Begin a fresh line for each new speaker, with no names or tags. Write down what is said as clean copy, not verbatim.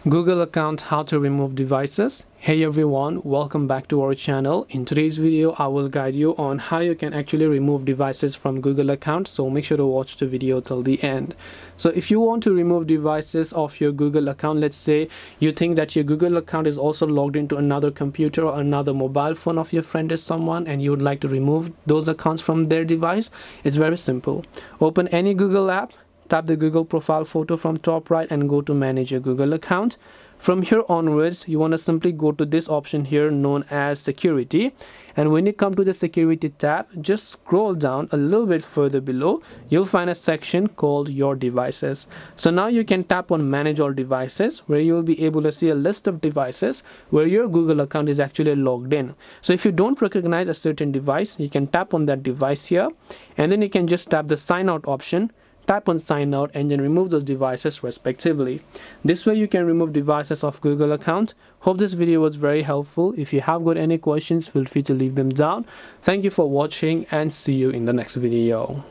Google account, how to remove devices. Hey everyone, welcome back to our channel. In today's video I will guide you on how you can actually remove devices from Google account, so make sure to watch the video till the end. So if you want to remove devices of your Google account, let's say you think that your Google account is also logged into another computer or another mobile phone of your friend or someone, and you would like to remove those accounts from their device, it's very simple. Open any Google app, tap the Google profile photo from top right and go to manage your Google account. From here onwards, you want to simply go to this option here known as security, and when you come to the security tab, just scroll down a little bit further below. You'll find a section called your devices. So now you can tap on manage all devices, where you'll be able to see a list of devices where your Google account is actually logged in. So if you don't recognize a certain device, you can tap on that device here, and then you can just tap the sign out option. Tap on sign out and then remove those devices respectively. This way you can remove devices of Google account. Hope this video was very helpful. If you have got any questions, feel free to leave them down. Thank you for watching and see you in the next video.